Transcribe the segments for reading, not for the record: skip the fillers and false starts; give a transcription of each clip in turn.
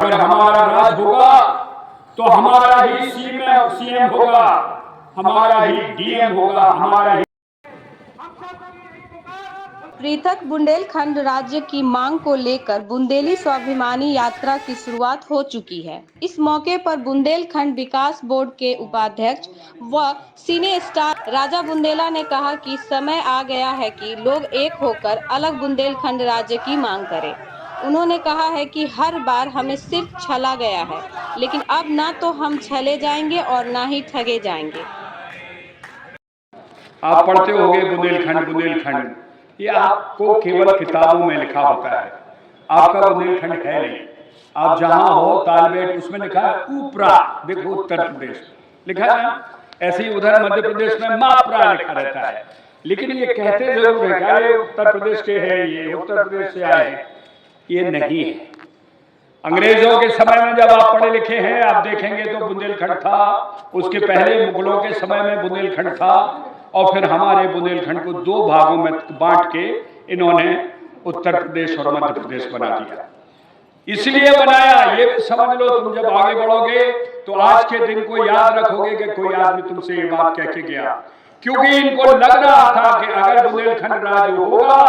अगर हमारा राज होगा तो हमारा ही सीएम होगा, हमारा ही डीएम होगा, हमारा ही। पृथक बुंदेलखंड राज्य की मांग को लेकर बुंदेली स्वाभिमानी यात्रा की शुरुआत हो चुकी है। इस मौके पर बुंदेलखंड विकास बोर्ड के उपाध्यक्ष व सिने स्टार राजा बुंदेला ने कहा कि समय आ गया है कि लोग एक होकर अलग बुंदेलखंड राज्य की मांग करें। उन्होंने कहा है कि हर बार हमें सिर्फ छला गया है, लेकिन अब ना तो हम छले जाएंगे और ना ही ठगे जाएंगे। आप पढ़ते होंगे बुंदेलखंड बुंदेलखंड, ये आपको केवल किताबों में लिखा होता है, आपका बुंदेलखंड है नहीं। आप जहां हो तालबेट उसमें लिखा है ऊपरा, देखो उत्तर प्रदेश लिखा है ना, ऐसे ही उधर मध्य प्रदेश में मापरा लिखा रहता है, लेकिन ये कहते जरूर है कि उत्तर प्रदेश के है, ये उत्तर प्रदेश से आए हैं, ये नहीं है। अंग्रेजों के समय में जब आप पढ़े लिखे हैं आप देखेंगे तो बुंदेलखंड था, उसके पहले मुगलों के समय में बुंदेलखंड था, और फिर हमारे बुंदेलखंड को दो भागों में बांट के इन्होंने उत्तर प्रदेश और मध्य प्रदेश बना दिया। इसलिए बनाया, ये भी समझ लो, तुम जब आगे बढ़ोगे तो आज के दिन को याद रखोगे कि कोई आदमी तुमसे ये बात कह के गया, क्योंकि इनको लग रहा था कि अगर बुंदेलखंड राज्य होगा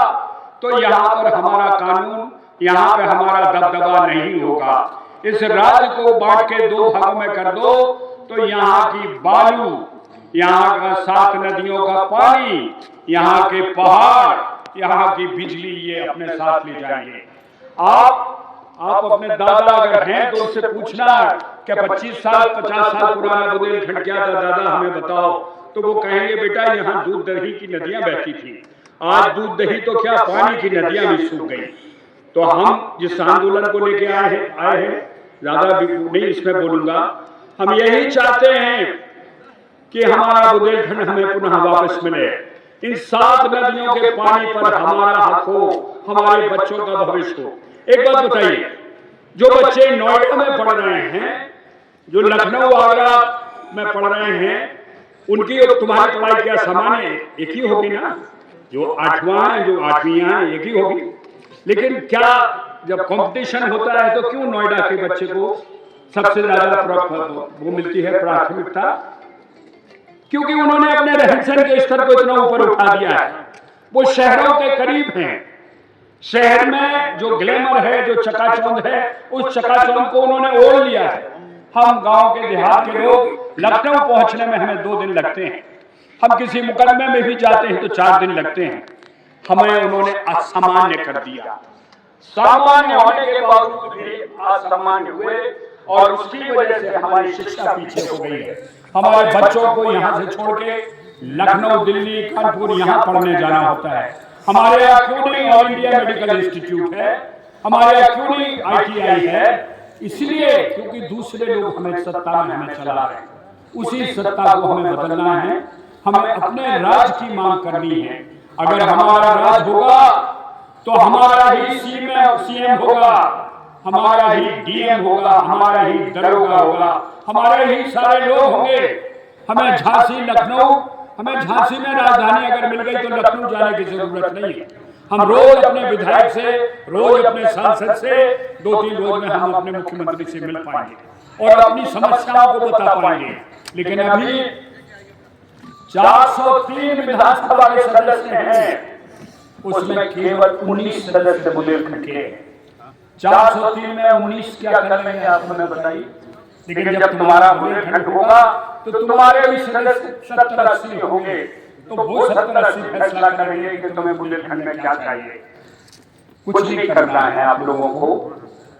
तो यहाँ पर हमारा कानून, यहाँ पे हमारा दबदबा नहीं होगा। इस राज्य को बांट के दो भागों में कर दो तो यहाँ की बालू, यहाँ का 7 नदियों का पानी, यहाँ के पहाड़, यहाँ की बिजली ये अपने साथ ले जाएंगे। आप अपने दादा अगर हैं तो उनसे पूछना कि 25 साल 50 साल पुराना बुंदेलखंड क्या था दादा, हमें बताओ, तो वो कहेंगे बेटा यहाँ दूध दही की नदियां बहती थी, आज दूध दही तो क्या पानी की नदियां भी सूख गई। तो हम जिस आंदोलन को लेके आए हैं, ज्यादा नहीं इसमें बोलूंगा, हम यही चाहते हैं कि हमारा बुंदेलखंड हमें पुनः वापस मिले, इन 7 नदियों के पानी पर हमारा हक हो, हमारे बच्चों का भविष्य हो। एक बात बताइए, जो बच्चे नोएडा में पढ़ रहे हैं, जो लखनऊ आगरा में पढ़ रहे हैं, उनकी और तुम्हारी पढ़ाई क्या समान है? एक ही होगी ना, जो 8वां है जो 8वीं है एक ही होगी। लेकिन क्या जब कंपटीशन होता है तो क्यों नोएडा के बच्चे को सबसे ज्यादा वो मिलती है प्राथमिकता? क्योंकि उन्होंने अपने रहन सहन के स्तर को इतना ऊपर उठा दिया है, वो शहरों के करीब हैं। शहर में जो ग्लैमर है, जो चकाचौंध है, उस चकाचौंध को उन्होंने ओढ़ लिया है। हम गांव के देहात के लोग लखनऊ पहुंचने में हमें 2 दिन लगते हैं, हम किसी मुकदमे में भी जाते हैं तो 4 दिन लगते हैं। हमें उन्होंने असामान्य कर दिया, सामान्य होने के बावजूद भी असामान्य हुए, और उसकी वजह से हमारी शिक्षा पीछे हो गई है। हमारे बच्चों को यहाँ से छोड़ के लखनऊ, दिल्ली, कानपुर यहाँ पढ़ने जाना होता है। हमारे यहाँ क्यों नहीं ऑल इंडिया मेडिकल इंस्टीट्यूट है, हमारे यहाँ क्यों नहीं ITI है? इसलिए क्योंकि दूसरे लोग हमें सत्ता में हमें चला रहे हैं। उसी सत्ता को हमें बदलना है, हमें अपने राज की मांग करनी है। अगर हमारा राज होगा तो हमारा ही सीएम होगा, हमारा ही डीएम होगा, हमारा ही दरोगा होगा, हमारे ही सारे लोग होंगे। हमें झांसी लखनऊ, हमें झांसी में राजधानी अगर मिल गई तो लखनऊ जाने की जरूरत नहीं है। हम रोज अपने विधायक से, रोज अपने सांसद से 2-3 रोज में हम अपने मुख्यमंत्री से मिल पाएंगे और अपनी समस्याओं को बता पाएंगे। लेकिन अभी 403 विधानसभा के सदस्य हैं, उसमें केवल 19 सदस्य बुंदेलखंड के। 403 में 19 क्या कर लेंगे आप हमें बताइए? लेकिन जब तुम्हारा बुंदेलखंड होगा तो तुम्हारे भी सदस्य 70-80 होंगे, तो वो 70-80 फैसला करेंगे कि तुम्हें बुंदेलखंड में क्या चाहिए। कुछ नहीं करना है आप लोगों को,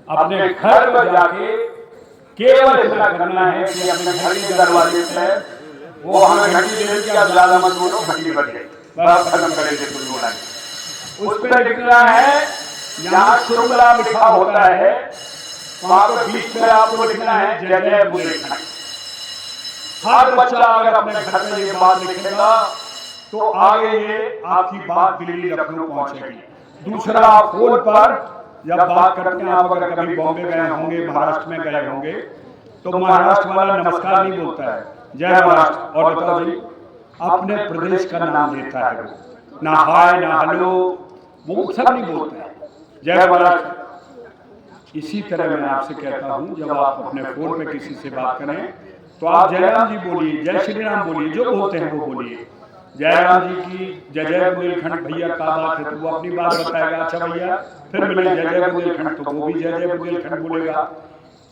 अपने घर पर जाके केवल इतना करना है कि अपने घर के दरवाजे पे वो हमें घंटी दे के अब ज्यादा मत बोलो, घंटी बज गई, बस खत्म करेंगे तुम बोला। उस पर लिखना है, यहाँ शुरुला लिखा होता है, वहां पर बीच में आपको लिखना है जय जय बुंदेलखंड। हर बच्चा अगर अपने घर में ये बात लिखेगा तो आगे ये आपकी बात दिल्ली लखनऊ पहुंचेगी। दूसरा, आप फोन पर जब बात करते हैं, आप अगर कभी बॉम्बे गए होंगे, महाराष्ट्र में गए होंगे, तो महाराष्ट्र वाला नमस्कार नहीं बोलता है, जय महाराष्ट्र। और बताओ जी, अपने प्रदेश का नाम लेता है, ना हाय ना हेलो, वो सब नहीं बोलता है, जय महाराष्ट्र। इसी तरह मैं आपसे कहता हूँ, जब आप अपने फोन पे किसी से बात करें तो आप जयराम जी बोलिए, जय श्री राम बोलिए, जो बोलते हैं वो बोलिए। जयराम जी की जय जय बुंदेलखंड भैया का बात है तो वो अपनी बात बताएगा, अच्छा भैया फिर मिले जय जय बुंदेलखंड, तो वो भी जय जय बुंदेलखंड बोलेगा।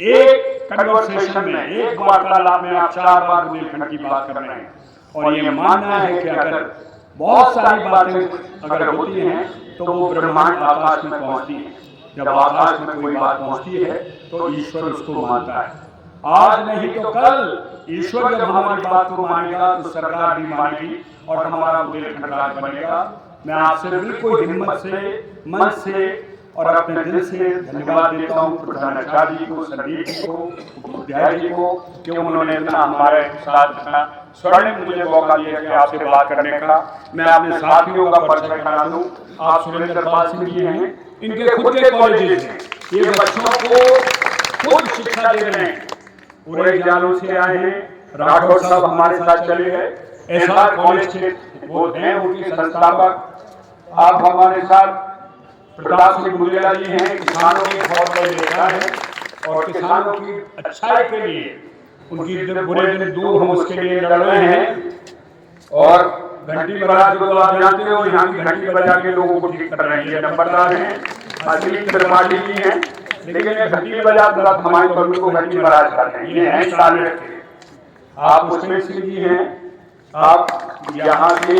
एक कन्वर्सेशन में, एक वार्तालाप में आप 4 बार बुंदेलखंड की बात कर रहे हैं। और ये मानना है कि अगर बहुत सारी बातें अगर होती हैं तो वो ब्रह्मांड आकाश में पहुंचती है। जब आकाश में कोई बात पहुंचती है तो ईश्वर उसको मानता है। आज नहीं तो कल ईश्वर जब हमारी बात को मानेगा तो सरकार भी मानेगी और हमारा बुंदेलखंड राज बनेगा। मैं आपसे बिल्कुल हिम्मत से, मन से और अपने दिल से धन्यवाद देता हूँ प्रधानाचार्य जी को, संदीप जी को, उपाध्याय जी को, कि उन्होंने इतना हमारे साथ इतना स्वर्णिम मुझे मौका दिया कि आपसे बात करने का। मैं अपने साथियों का परिचय करा दूं। आप सुरेंद्र पाल सिंह जी हैं, इनके खुद के कॉलेजेस हैं, ये बच्चों को खुद शिक्षा दे रहे हैं, पूरे जालों से आए हैं। राठौर साहब हमारे साथ चले गए, एसआर कॉलेज के वो हैं, उनके संस्थापक। आप हमारे साथ प्रताप सिंह बुलेला जी हैं, किसानों के बहुत बड़े नेता हैं और किसानों की अच्छाई के लिए, उनकी बुरे दिन दूर हम उसके लिए लड़ रहे हैं। और घंटी बजा जो आप जानते हो, यहाँ की घंटी बजा के लोगों को ठीक कर रहे हैं, ये नंबरदार हैं, असली त्रिपाठी जी हैं, लेकिन ये घंटी बजा तुरंत हमारी पब्लिक को घंटी बजा कर रहे हैं। ये हैं सालवेट के, आप उसमें सिंह जी हैं, आप यहाँ के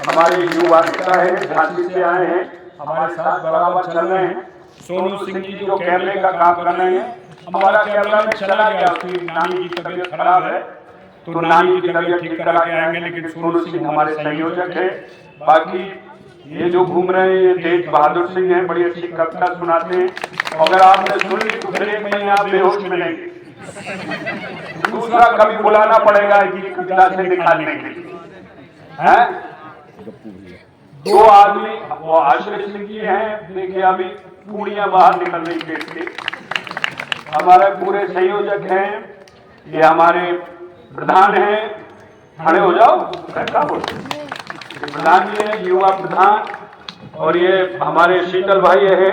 हमारे युवा नेता है, झांसी से आए हैं, हमारे साथ बराबर चल रहे हैं। सोनू सिंह जी जो कैमरे का काम कर रहे हैं, हमारा कैमरा में चला गया, उसकी नानी की तबीयत खराब है तो नानी की तबीयत ठीक करा के आएंगे, लेकिन सोनू सिंह हमारे संयोजक है। बाकी ये जो घूम रहे हैं ये तेज बहादुर सिंह हैं, बड़ी अच्छी कविता सुनाते हैं, अगर आपने सुन ली तो फिर 1 महीने आप बेहोश मिलेंगे। दूसरा कभी बुलाना पड़ेगा गीत कविता से निकालने के लिए, हैं? 2 आदमी वो आश्रय सिंह जी हैं, देखिए अभी पूड़ियां बाहर निकल रही पेट से। हमारे पूरे संयोजक हैं, ये हमारे प्रधान हैं, खड़े हो जाओ, कैसा बोलते प्रधान जी हैं, युवा प्रधान, और ये हमारे शीतल भाई है।